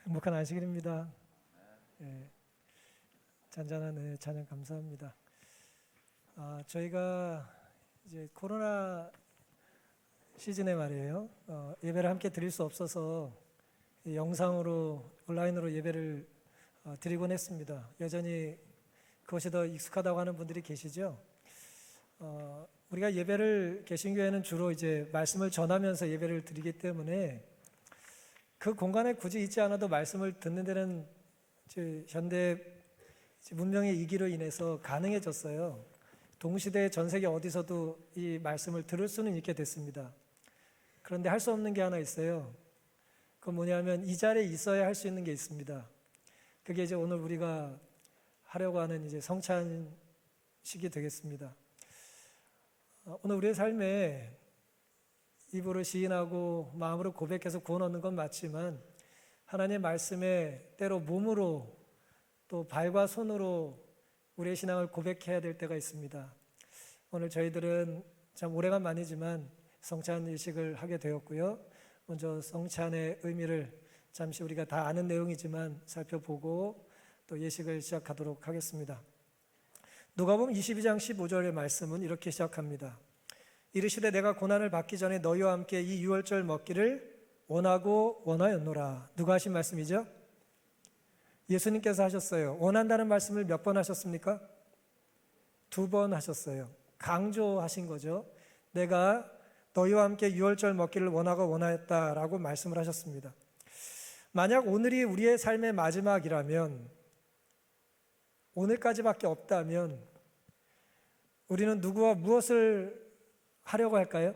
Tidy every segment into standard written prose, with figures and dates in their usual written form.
행복한 안식일입니다. 예, 잔잔한 찬양 감사합니다. 저희가 이제 코로나 시즌에 말이에요. 예배를 함께 드릴 수 없어서 영상으로 온라인으로 예배를 드리곤 했습니다. 여전히 그것이 더 익숙하다고 하는 분들이 계시죠. 우리가 예배를 개신교회는 주로 이제 말씀을 전하면서 예배를 드리기 때문에 그 공간에 굳이 있지 않아도 말씀을 듣는 데는 현대 문명의 이기로 인해서 가능해졌어요. 동시대에 전 세계 어디서도 이 말씀을 들을 수는 있게 됐습니다. 그런데 할 수 없는 게 하나 있어요. 그건 뭐냐면 이 자리에 있어야 할 수 있는 게 있습니다. 그게 이제 오늘 우리가 하려고 하는 이제 성찬식이 되겠습니다. 오늘 우리의 삶에 입으로 시인하고 마음으로 고백해서 구원 얻는 건 맞지만 하나님의 말씀에 때로 몸으로 또 발과 손으로 우리의 신앙을 고백해야 될 때가 있습니다. 오늘 저희들은 참 오래간만이지만 성찬 예식을 하게 되었고요. 먼저 성찬의 의미를 잠시 우리가 다 아는 내용이지만 살펴보고 또 예식을 시작하도록 하겠습니다. 누가복음 22장 15절의 말씀은 이렇게 시작합니다. 이르시되 내가 고난을 받기 전에 너희와 함께 이 유월절 먹기를 원하고 원하였노라. 누가 하신 말씀이죠? 예수님께서 하셨어요. 원한다는 말씀을 몇 번 하셨습니까? 2번 하셨어요. 강조하신 거죠. 내가 너희와 함께 유월절 먹기를 원하고 원하였다라고 말씀을 하셨습니다. 만약 오늘이 우리의 삶의 마지막이라면, 오늘까지밖에 없다면 우리는 누구와 무엇을 하려고 할까요?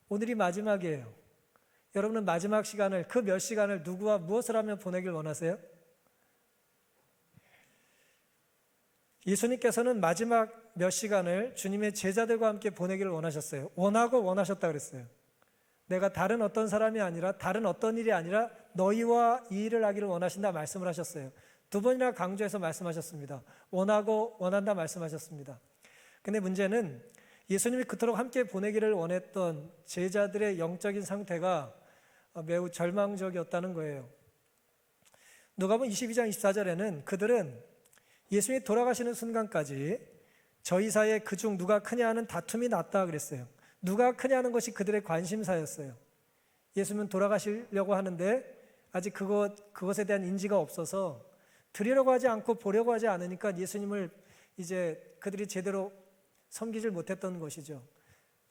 오늘이 마지막이에요. 여러분은 마지막 시간을, 그 몇 시간을 누구와 무엇을 하며 보내길 원하세요? 예수님께서는 마지막 몇 시간을 주님의 제자들과 함께 보내기를 원하셨어요. 원하고 원하셨다 그랬어요. 내가 다른 어떤 사람이 아니라, 다른 어떤 일이 아니라 너희와 이 일을 하기를 원하신다 말씀을 하셨어요. 2번이나 강조해서 말씀하셨습니다. 원하고 원한다 말씀하셨습니다. 근데 문제는 예수님이 그토록 함께 보내기를 원했던 제자들의 영적인 상태가 매우 절망적이었다는 거예요. 누가복음 22장 24절에는 그들은 예수님이 돌아가시는 순간까지 저희 사이에 그중 누가 크냐 하는 다툼이 났다 그랬어요. 누가 크냐 하는 것이 그들의 관심사였어요. 예수님은 돌아가시려고 하는데 아직 그것에 대한 인지가 없어서 드리려고 하지 않고 보려고 하지 않으니까 예수님을 이제 그들이 제대로 섬기질 못했던 것이죠.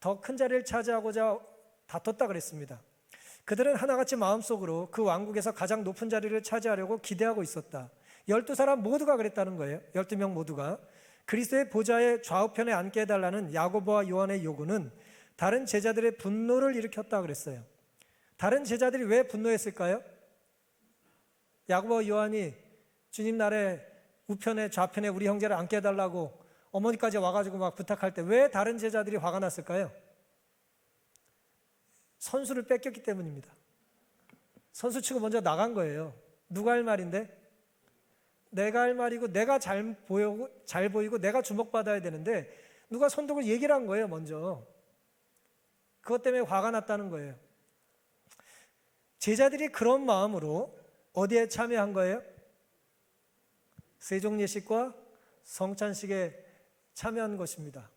더 큰 자리를 차지하고자 다퉜다 그랬습니다. 그들은 하나같이 마음속으로 그 왕국에서 가장 높은 자리를 차지하려고 기대하고 있었다. 12사람 모두가 그랬다는 거예요. 12명 모두가. 그리스도의 보좌의 좌우편에 앉게 해달라는 야고보와 요한의 요구는 다른 제자들의 분노를 일으켰다 그랬어요. 다른 제자들이 왜 분노했을까요? 야고보와 요한이 주님 날에 우편에 좌편에 우리 형제를 앉게 해달라고 어머니까지 와가지고 막 부탁할 때 왜 다른 제자들이 화가 났을까요? 선수를 뺏겼기 때문입니다. 선수 치고 먼저 나간 거예요. 누가 할 말인데? 내가 할 말이고 내가 잘 보이고 내가 주목받아야 되는데 누가 선두를 얘기를 한 거예요, 먼저. 그것 때문에 화가 났다는 거예요. 제자들이 그런 마음으로 어디에 참여한 거예요? 세종예식과 성찬식에 참여한 것입니다.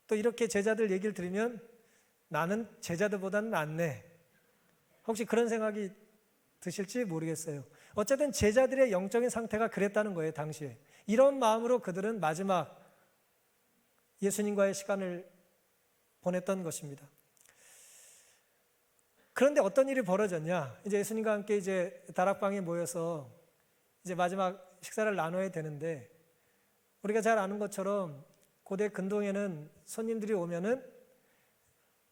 또 이렇게 제자들 얘기를 들으면 나는 제자들보다는 낫네. 혹시 그런 생각이 드실지 모르겠어요. 어쨌든 제자들의 영적인 상태가 그랬다는 거예요, 당시에. 이런 마음으로 그들은 마지막 예수님과의 시간을 보냈던 것입니다. 그런데 어떤 일이 벌어졌냐? 이제 예수님과 함께 이제 다락방에 모여서 이제 마지막 식사를 나눠야 되는데 우리가 잘 아는 것처럼 고대 근동에는 손님들이 오면은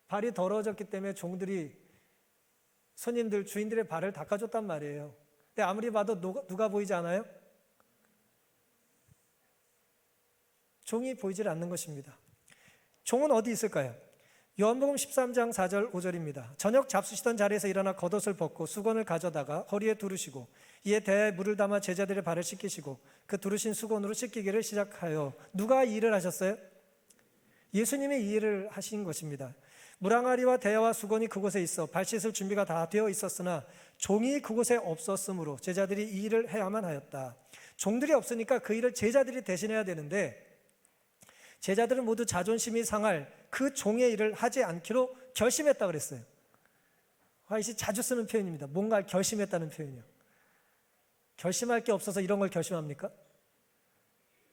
발이 더러워졌기 때문에 종들이 손님들, 주인들의 발을 닦아줬단 말이에요. 근데 아무리 봐도 누가 보이지 않아요? 종이 보이질 않는 것입니다. 종은 어디 있을까요? 요한복음 13장 4절 5절입니다. 저녁 잡수시던 자리에서 일어나 겉옷을 벗고 수건을 가져다가 허리에 두르시고 이에 대야에 물을 담아 제자들의 발을 씻기시고 그 두르신 수건으로 씻기기를 시작하여 누가 이 일을 하셨어요? 예수님이 이 일을 하신 것입니다. 물항아리와 대야와 수건이 그곳에 있어 발 씻을 준비가 다 되어 있었으나 종이 그곳에 없었으므로 제자들이 이 일을 해야만 하였다. 종들이 없으니까 그 일을 제자들이 대신해야 되는데 제자들은 모두 자존심이 상할 그 종의 일을 하지 않기로 결심했다 그랬어요. 화이시 자주 쓰는 표현입니다. 뭔가 결심했다는 표현이요. 결심할 게 없어서 이런 걸 결심합니까?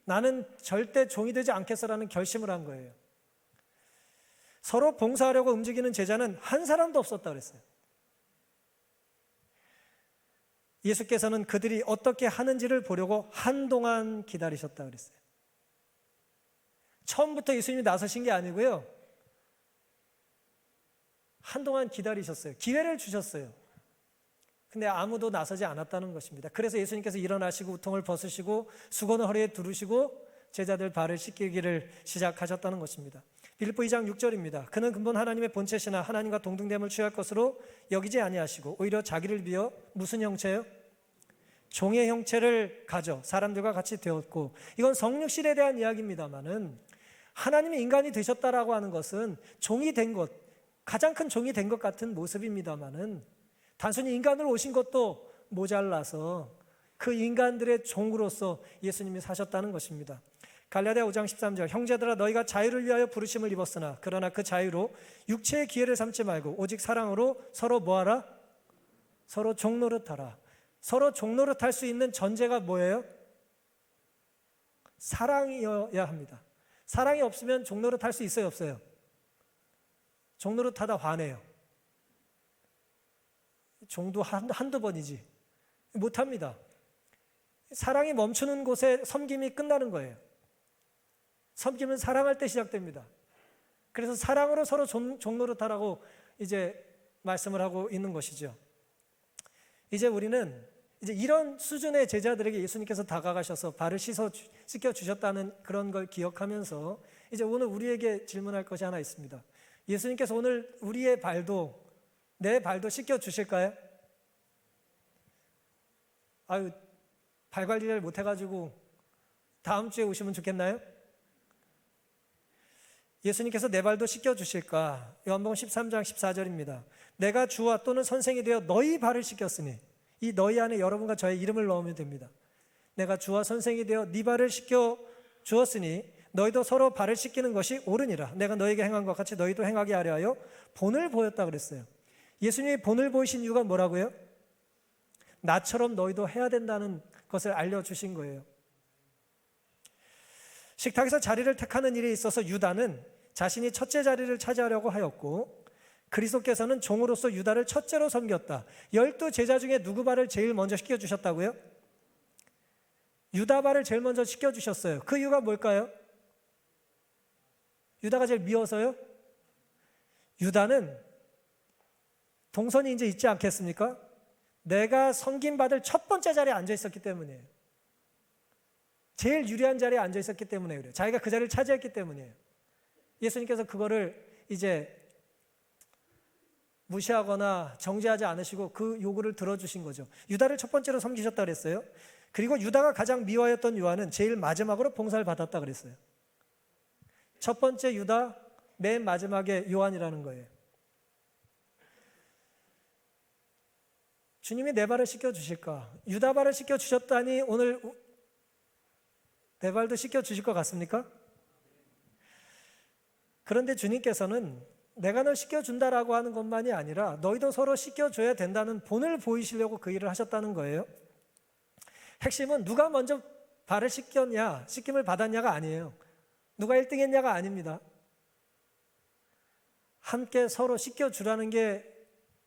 나는 절대 종이 되지 않겠어라는 결심을 한 거예요. 서로 봉사하려고 움직이는 제자는 한 사람도 없었다 그랬어요. 예수께서는 그들이 어떻게 하는지를 보려고 한동안 기다리셨다 그랬어요. 처음부터 예수님이 나서신 게 아니고요. 한동안 기다리셨어요. 기회를 주셨어요. 근데 아무도 나서지 않았다는 것입니다. 그래서 예수님께서 일어나시고 우통을 벗으시고 수건을 허리에 두르시고 제자들 발을 씻기기를 시작하셨다는 것입니다. 빌립보 2장 6절입니다. 그는 근본 하나님의 본체시나 하나님과 동등됨을 취할 것으로 여기지 아니하시고 오히려 자기를 비어 무슨 형체요? 종의 형체를 가져 사람들과 같이 되었고, 이건 성육신에 대한 이야기입니다만은 하나님이 인간이 되셨다라고 하는 것은 종이 된 것, 가장 큰 종이 된 것 같은 모습입니다만은 단순히 인간으로 오신 것도 모자라서 그 인간들의 종으로서 예수님이 사셨다는 것입니다. 갈라디아 5장 13절, 형제들아 너희가 자유를 위하여 부르심을 입었으나 그러나 그 자유로 육체의 기회를 삼지 말고 오직 사랑으로 서로 뭐하라? 서로 종노릇하라. 서로 종노릇할 수 있는 전제가 뭐예요? 사랑이어야 합니다. 사랑이 없으면 종노릇할 수 있어요, 없어요? 종노릇하다 화내요. 종도 한두 번이지 못합니다. 사랑이 멈추는 곳에 섬김이 끝나는 거예요. 섬김은 사랑할 때 시작됩니다. 그래서 사랑으로 서로 종노릇하라고 이제 말씀을 하고 있는 것이죠. 이제 우리는 이제 이런 수준의 제자들에게 예수님께서 다가가셔서 발을 씻겨 주셨다는 그런 걸 기억하면서 이제 오늘 우리에게 질문할 것이 하나 있습니다. 예수님께서 오늘 우리의 발도, 내 발도 씻겨 주실까요? 아유, 발 관리를 못 해가지고 다음 주에 오시면 좋겠나요? 예수님께서 내 발도 씻겨 주실까? 요한복음 13장 14절입니다. 내가 주와 또는 선생이 되어 너희 발을 씻겼으니, 이 너희 안에 여러분과 저의 이름을 넣으면 됩니다. 내가 주와 선생이 되어 네 발을 씻겨 주었으니 너희도 서로 발을 씻기는 것이 옳으니라. 내가 너희에게 행한 것 같이 너희도 행하게 하려 하여 본을 보였다 그랬어요. 예수님이 본을 보이신 이유가 뭐라고요? 나처럼 너희도 해야 된다는 것을 알려주신 거예요. 식탁에서 자리를 택하는 일에 있어서 유다는 자신이 첫째 자리를 차지하려고 하였고, 그리스도께서는 종으로서 유다를 첫째로 섬겼다. 12 제자 중에 누구 발을 제일 먼저 씻겨주셨다고요? 유다 발을 제일 먼저 씻겨주셨어요. 그 이유가 뭘까요? 유다가 제일 미워서요? 유다는 동선이 이제 있지 않겠습니까? 내가 섬김받을 첫 번째 자리에 앉아 있었기 때문이에요. 제일 유리한 자리에 앉아 있었기 때문에 그래요. 자기가 그 자리를 차지했기 때문이에요. 예수님께서 그거를 이제 무시하거나 정죄하지 않으시고 그 요구를 들어주신 거죠. 유다를 첫 번째로 섬기셨다 그랬어요. 그리고 유다가 가장 미워했던 요한은 제일 마지막으로 봉사를 받았다 그랬어요. 첫 번째 유다, 맨 마지막에 요한이라는 거예요. 주님이 내 발을 씻겨주실까? 유다 발을 씻겨주셨다니 오늘 내 발도 씻겨주실 것 같습니까? 그런데 주님께서는 내가 널 씻겨준다라고 하는 것만이 아니라 너희도 서로 씻겨줘야 된다는 본을 보이시려고 그 일을 하셨다는 거예요. 핵심은 누가 먼저 발을 씻겼냐, 씻김을 받았냐가 아니에요. 누가 1등 했냐가 아닙니다. 함께 서로 씻겨주라는 게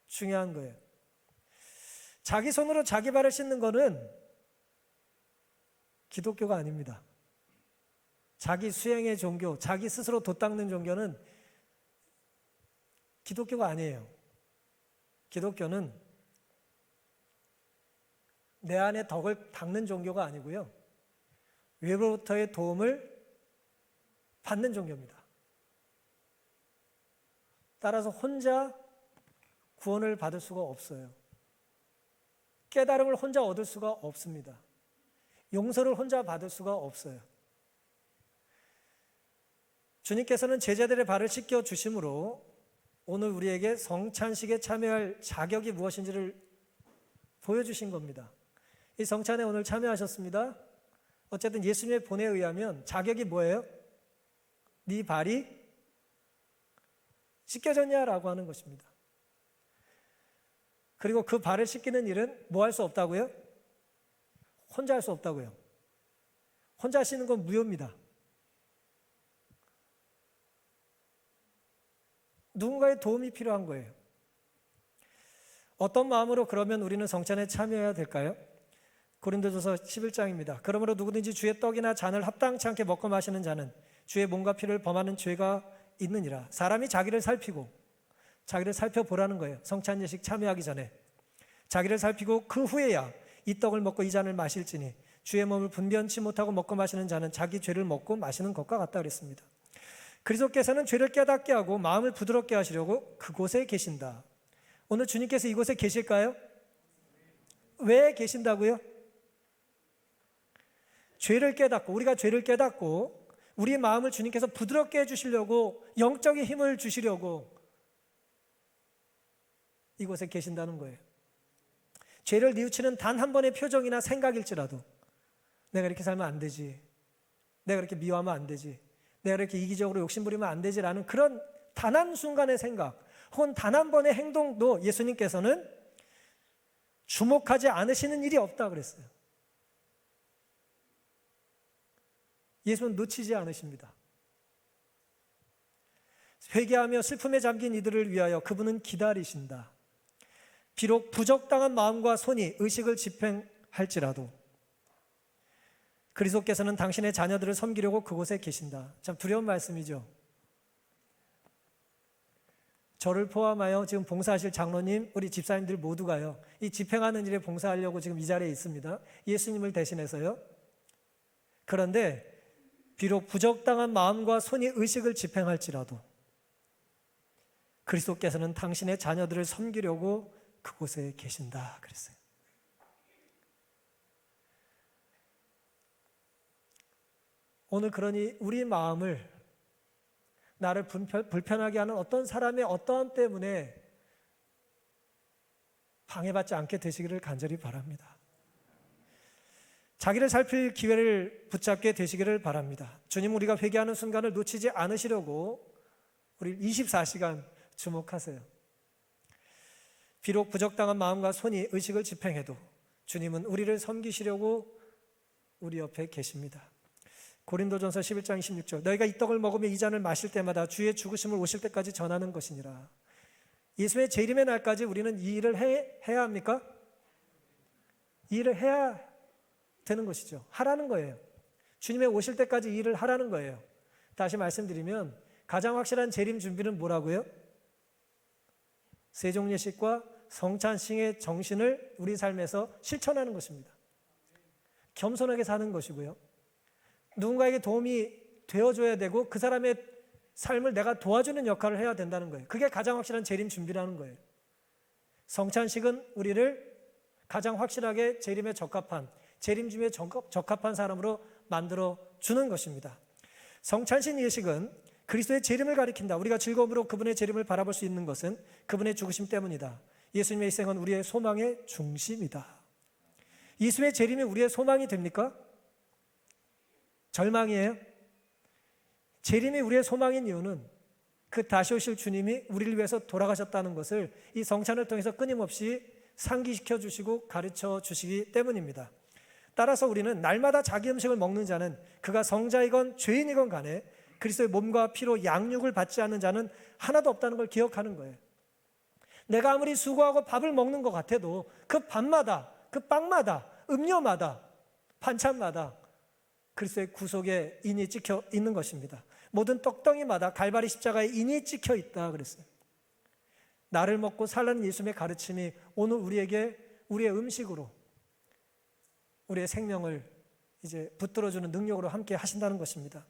중요한 거예요. 자기 손으로 자기 발을 씻는 거는 기독교가 아닙니다. 자기 수행의 종교, 자기 스스로 돛 닦는 종교는 기독교가 아니에요. 기독교는 내 안에 덕을 닦는 종교가 아니고요, 외로부터의 도움을 받는 종교입니다. 따라서 혼자 구원을 받을 수가 없어요. 깨달음을 혼자 얻을 수가 없습니다. 용서를 혼자 받을 수가 없어요. 주님께서는 제자들의 발을 씻겨 주심으로 오늘 우리에게 성찬식에 참여할 자격이 무엇인지를 보여주신 겁니다. 이 성찬에 오늘 참여하셨습니다. 어쨌든 예수님의 본에 의하면 자격이 뭐예요? 네 발이 씻겨졌냐라고 하는 것입니다. 그리고 그 발을 씻기는 일은 뭐 할 수 없다고요? 혼자 할 수 없다고요. 혼자 하시는 건 무효입니다. 누군가의 도움이 필요한 거예요. 어떤 마음으로 그러면 우리는 성찬에 참여해야 될까요? 고린도전서 11장입니다. 그러므로 누구든지 주의 떡이나 잔을 합당치 않게 먹고 마시는 자는 주의 몸과 피를 범하는 죄가 있느니라. 사람이 자기를 살펴보라는 거예요. 성찬 예식 참여하기 전에 자기를 살피고 그 후에야 이 떡을 먹고 이 잔을 마실지니 주의 몸을 분변치 못하고 먹고 마시는 자는 자기 죄를 먹고 마시는 것과 같다 그랬습니다. 그리스도께서는 죄를 깨닫게 하고 마음을 부드럽게 하시려고 그곳에 계신다. 오늘 주님께서 이곳에 계실까요? 왜 계신다고요? 우리가 죄를 깨닫고 우리의 마음을 주님께서 부드럽게 해주시려고, 영적인 힘을 주시려고 이곳에 계신다는 거예요. 죄를 뉘우치는 단 한 번의 표정이나 생각일지라도 내가 이렇게 살면 안 되지, 내가 이렇게 미워하면 안 되지, 내가 이렇게 이기적으로 욕심부리면 안 되지라는 그런 단 한 순간의 생각 혹은 단 한 번의 행동도 예수님께서는 주목하지 않으시는 일이 없다 그랬어요. 예수는 놓치지 않으십니다. 회개하며 슬픔에 잠긴 이들을 위하여 그분은 기다리신다. 비록 부적당한 마음과 손이 의식을 집행할지라도 그리스도께서는 당신의 자녀들을 섬기려고 그곳에 계신다. 참 두려운 말씀이죠. 저를 포함하여 지금 봉사하실 장로님, 우리 집사님들 모두가요, 이 집행하는 일에 봉사하려고 지금 이 자리에 있습니다. 예수님을 대신해서요. 그런데 비록 부적당한 마음과 손이 의식을 집행할지라도 그리스도께서는 당신의 자녀들을 섬기려고 그곳에 계신다 그랬어요. 오늘 그러니 우리 마음을 나를 불편하게 하는 어떤 사람의 어떠함 때문에 방해받지 않게 되시기를 간절히 바랍니다. 자기를 살필 기회를 붙잡게 되시기를 바랍니다. 주님, 우리가 회개하는 순간을 놓치지 않으시려고 우리 24시간 주목하세요. 비록 부적당한 마음과 손이 의식을 집행해도 주님은 우리를 섬기시려고 우리 옆에 계십니다. 고린도전서 11장 26절, 너희가 이 떡을 먹으며 이 잔을 마실 때마다 주의 죽으심을 오실 때까지 전하는 것이니라. 예수의 재림의 날까지 우리는 이 일을 해야 합니까? 이 일을 해야 되는 것이죠. 하라는 거예요. 주님의 오실 때까지 이 일을 하라는 거예요. 다시 말씀드리면 가장 확실한 재림 준비는 뭐라고요? 세종예식과 성찬식의 정신을 우리 삶에서 실천하는 것입니다. 겸손하게 사는 것이고요, 누군가에게 도움이 되어줘야 되고 그 사람의 삶을 내가 도와주는 역할을 해야 된다는 거예요. 그게 가장 확실한 재림 준비라는 거예요. 성찬식은 우리를 가장 확실하게 재림에 적합한, 재림 준비에 적합한 사람으로 만들어 주는 것입니다. 성찬식 예식은 그리스도의 재림을 가리킨다. 우리가 즐거움으로 그분의 재림을 바라볼 수 있는 것은 그분의 죽으심 때문이다. 예수님의 희생은 우리의 소망의 중심이다. 예수의 재림이 우리의 소망이 됩니까? 절망이에요? 재림이 우리의 소망인 이유는 그 다시 오실 주님이 우리를 위해서 돌아가셨다는 것을 이 성찬을 통해서 끊임없이 상기시켜 주시고 가르쳐 주시기 때문입니다. 따라서 우리는 날마다 자기 음식을 먹는 자는 그가 성자이건 죄인이건 간에 그리스도의 몸과 피로 양육을 받지 않는 자는 하나도 없다는 걸 기억하는 거예요. 내가 아무리 수고하고 밥을 먹는 것 같아도 그 밥마다, 그 빵마다, 음료마다, 반찬마다 그리스도의 구속의 인이 찍혀 있는 것입니다. 모든 떡덩이마다 갈바리 십자가의 인이 찍혀 있다 그랬어요. 나를 먹고 살라는 예수님의 가르침이 오늘 우리에게 우리의 음식으로 우리의 생명을 이제 붙들어주는 능력으로 함께 하신다는 것입니다.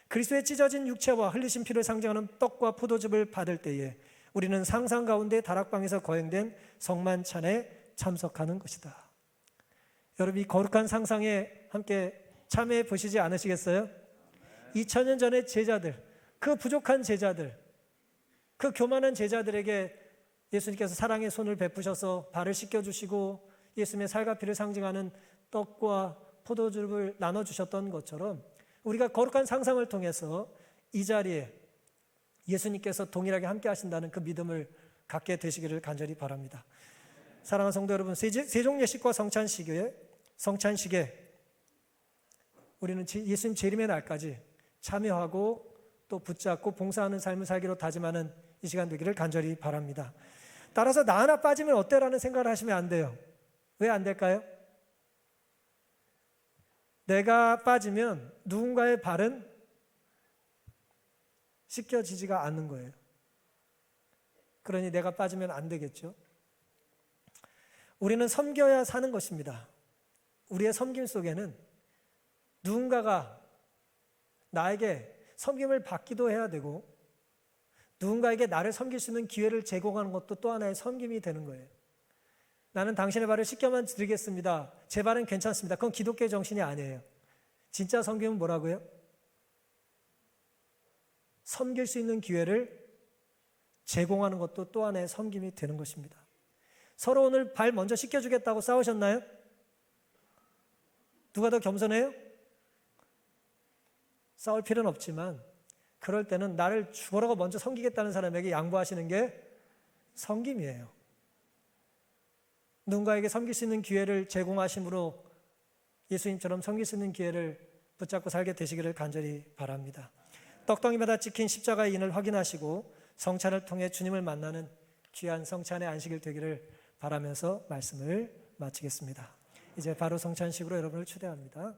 그리스도의 찢어진 육체와 흘리신 피를 상징하는 떡과 포도즙을 받을 때에 우리는 상상 가운데 다락방에서 거행된 성만찬에 참석하는 것이다. 여러분, 이 거룩한 상상에 함께 참여해 보시지 않으시겠어요? 2000년 전의 제자들, 그 부족한 제자들, 그 교만한 제자들에게 예수님께서 사랑의 손을 베푸셔서 발을 씻겨주시고 예수님의 살과 피를 상징하는 떡과 포도즙을 나눠주셨던 것처럼 우리가 거룩한 상상을 통해서 이 자리에 예수님께서 동일하게 함께 하신다는 그 믿음을 갖게 되시기를 간절히 바랍니다. 사랑하는 성도 여러분, 세종예식과 성찬식에 우리는 예수님 재림의 날까지 참여하고 또 붙잡고 봉사하는 삶을 살기로 다짐하는 이 시간 되기를 간절히 바랍니다. 따라서 나 하나 빠지면 어때라는 생각을 하시면 안 돼요. 왜 안 될까요? 내가 빠지면 누군가의 발은 씻겨지지가 않는 거예요. 그러니 내가 빠지면 안 되겠죠. 우리는 섬겨야 사는 것입니다. 우리의 섬김 속에는 누군가가 나에게 섬김을 받기도 해야 되고 누군가에게 나를 섬길 수 있는 기회를 제공하는 것도 또 하나의 섬김이 되는 거예요. 나는 당신의 발을 씻겨만 드리겠습니다. 제 발은 괜찮습니다. 그건 기독교의 정신이 아니에요. 진짜 섬김은 뭐라고요? 섬길 수 있는 기회를 제공하는 것도 또 하나의 섬김이 되는 것입니다. 서로 오늘 발 먼저 씻겨주겠다고 싸우셨나요? 누가 더 겸손해요? 싸울 필요는 없지만 그럴 때는 나를 죽어라고 먼저 섬기겠다는 사람에게 양보하시는 게 섬김이에요. 누군가에게 섬길 수 있는 기회를 제공하심으로 예수님처럼 섬길 수 있는 기회를 붙잡고 살게 되시기를 간절히 바랍니다. 떡덩이마다 찍힌 십자가의 인을 확인하시고 성찬을 통해 주님을 만나는 귀한 성찬의 안식일 되기를 바라면서 말씀을 마치겠습니다. 이제 바로 성찬식으로 여러분을 초대합니다.